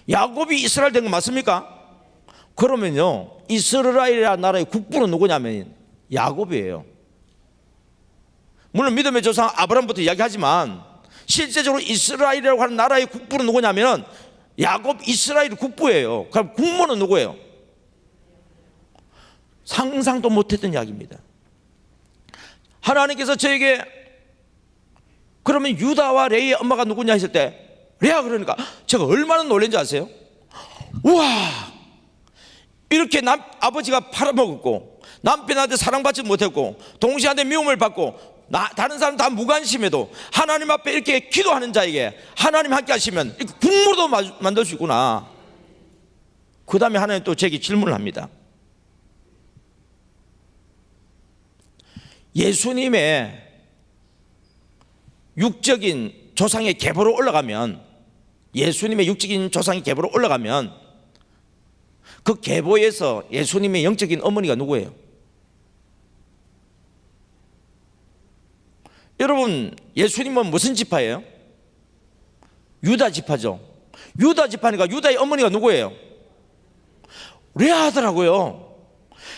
S2: 야곱이 이스라엘 된 거 맞습니까? 그러면요, 이스라엘이라는 나라의 국부는 누구냐면 야곱이에요. 물론 믿음의 조상 아브라함부터 이야기하지만 실제적으로 이스라엘이라고 하는 나라의 국부는 누구냐면 야곱 이스라엘 국부예요. 그럼 국모는 누구예요? 상상도 못했던 이야기입니다. 하나님께서 저에게 그러면 유다와 레이의 엄마가 누구냐 했을 때 레아 그러니까 제가 얼마나 놀란지 아세요? 우와, 이렇게 아버지가 팔아먹었고 남편한테 사랑받지 못했고 동생한테 미움을 받고 다른 사람 다 무관심해도 하나님 앞에 이렇게 기도하는 자에게 하나님 함께 하시면 국무도 만들 수 있구나. 그 다음에 하나님 또 제게 질문을 합니다. 예수님의 육적인 조상의 계보로 올라가면, 예수님의 육적인 조상의 계보로 올라가면 그 계보에서 예수님의 영적인 어머니가 누구예요? 여러분, 예수님은 무슨 지파예요? 유다 지파죠. 유다 지파니까 유다의 어머니가 누구예요? 레아더라고요.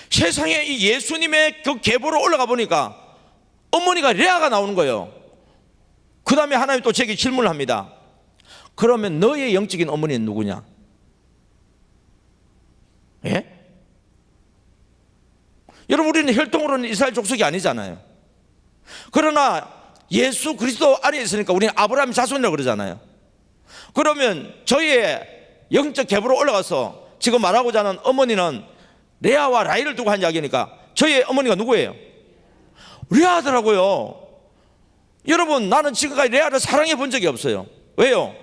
S2: 세상에 이 예수님의 그 계보로 올라가 보니까 어머니가 레아가 나오는 거예요. 그 다음에 하나님 또 제게 질문을 합니다. 그러면 너의 영적인 어머니는 누구냐? 예? 여러분, 우리는 혈통으로는 이스라엘 족속이 아니잖아요. 그러나 예수 그리스도 안에 있으니까 우리는 아브라함 자손이라고 그러잖아요. 그러면 저희의 영적 계보로 올라가서 지금 말하고자 하는 어머니는 레아와 라헬을 두고 한 이야기니까 저희의 어머니가 누구예요? 레아더라고요. 여러분, 나는 지금까지 레아를 사랑해 본 적이 없어요. 왜요?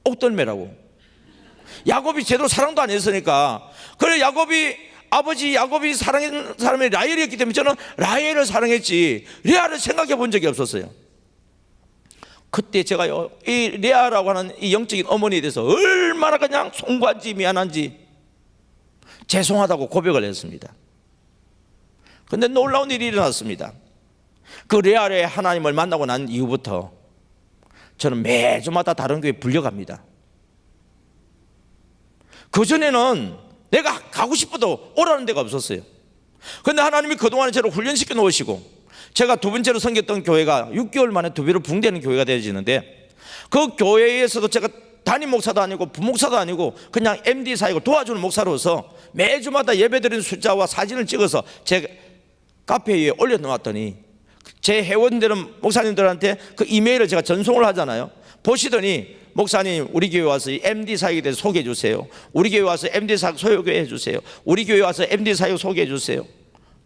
S2: 옥돌매라고. 야곱이 제대로 사랑도 안 했으니까. 그래, 아버지 야곱이 사랑했는 사람이 라헬이었기 때문에 저는 라헬을 사랑했지 레아를 생각해 본 적이 없었어요. 그때 제가요, 이 레아라고 하는 이 영적인 어머니에 대해서 얼마나 그냥 송구한지 미안한지 죄송하다고 고백을 했습니다. 그런데 놀라운 일이 일어났습니다. 그 레아의 하나님을 만나고 난 이후부터 저는 매주마다 다른 교회에 불려갑니다. 그전에는 내가 가고 싶어도 오라는 데가 없었어요. 그런데 하나님이 그동안에 저를 훈련시켜 놓으시고 제가 두 번째로 섬겼던 교회가 6개월 만에 두 배로 붕대는 교회가 되어지는데, 그 교회에서도 제가 담임 목사도 아니고 부목사도 아니고 그냥 MD 사이고 도와주는 목사로서 매주마다 예배드리는 숫자와 사진을 찍어서 제 카페에 올려놓았더니, 제 회원들은 목사님들한테 그 이메일을 제가 전송을 하잖아요. 보시더니 목사님 우리 교회 와서 MD 사역에 대해서 소개해 주세요. 우리 교회 와서 MD 사역 소개해 주세요. 우리 교회 와서 MD 사역 소개해 주세요.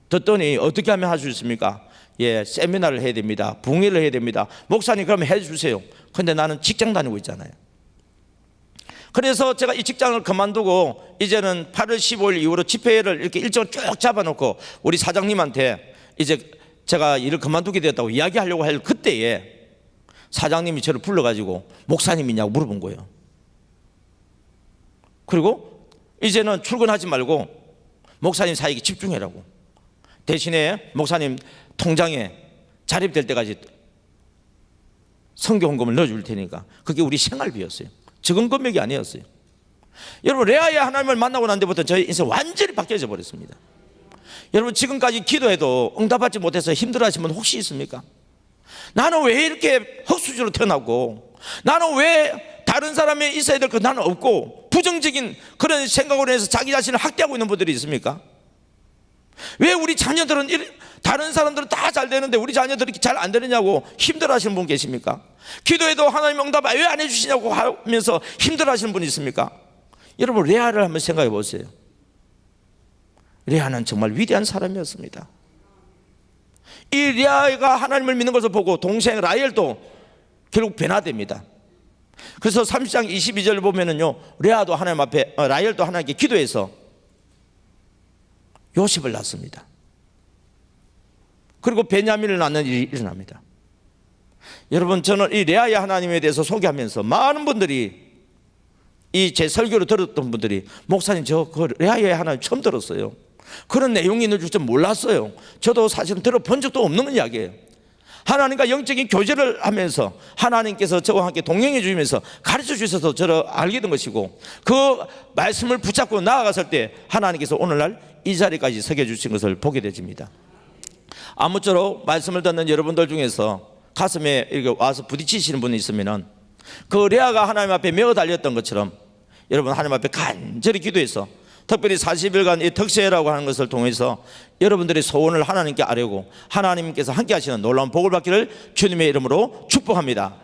S2: 듣더니 어떻게 하면 할 수 있습니까? 예, 세미나를 해야 됩니다. 붕회를 해야 됩니다. 목사님 그러면 해 주세요. 근데 나는 직장 다니고 있잖아요. 그래서 제가 이 직장을 그만두고 이제는 8월 15일 이후로 집회를 이렇게 일정을 쭉 잡아놓고 우리 사장님한테 이제 제가 일을 그만두게 되었다고 이야기하려고 할 그때에 사장님이 저를 불러가지고 목사님이냐고 물어본 거예요. 그리고 이제는 출근하지 말고 목사님 사역에 집중해라고, 대신에 목사님 통장에 자립될 때까지 선교 헌금을 넣어줄 테니까. 그게 우리 생활비였어요. 적은 금액이 아니었어요. 여러분, 레아의 하나님을 만나고 난 데부터 저희 인생 완전히 바뀌어져 버렸습니다. 여러분, 지금까지 기도해도 응답받지 못해서 힘들어하시는 분 혹시 있습니까? 나는 왜 이렇게 흙수저로 태어나고, 나는 왜 다른 사람이 있어야 될 거 나는 없고, 부정적인 그런 생각으로 해서 자기 자신을 학대하고 있는 분들이 있습니까? 왜 우리 자녀들은 다른 사람들은 다 잘 되는데 우리 자녀들이 잘 안 되느냐고 힘들어하시는 분 계십니까? 기도해도 하나님 응답 왜 안 해주시냐고 하면서 힘들어하시는 분이 있습니까? 여러분, 레아를 한번 생각해 보세요. 레아는 정말 위대한 사람이었습니다. 이 레아가 하나님을 믿는 것을 보고 동생 라헬도 결국 변화됩니다. 그래서 30장 22절을 보면은요, 레아도 하나님 앞에, 라헬도 하나님께 기도해서 요셉을 낳습니다. 그리고 베냐민을 낳는 일이 일어납니다. 여러분, 저는 이 레아의 하나님에 대해서 소개하면서 많은 분들이, 이 제 설교를 들었던 분들이, 목사님 저 그 레아의 하나님 처음 들었어요. 그런 내용이 있는 줄 몰랐어요. 저도 사실은 들어본 적도 없는 이야기예요. 하나님과 영적인 교제를 하면서 하나님께서 저와 함께 동행해 주시면서 가르쳐 주셔서 저를 알게 된 것이고, 그 말씀을 붙잡고 나아갔을 때 하나님께서 오늘날 이 자리까지 서게 주신 것을 보게 되집니다. 아무쪼록 말씀을 듣는 여러분들 중에서 가슴에 이렇게 와서 부딪히시는 분이 있으면은, 그 레아가 하나님 앞에 메어 달렸던 것처럼 여러분 하나님 앞에 간절히 기도해서, 특별히 40일간 이 특세라고 하는 것을 통해서 여러분들의 소원을 하나님께 아뢰고 하나님께서 함께 하시는 놀라운 복을 받기를 주님의 이름으로 축복합니다.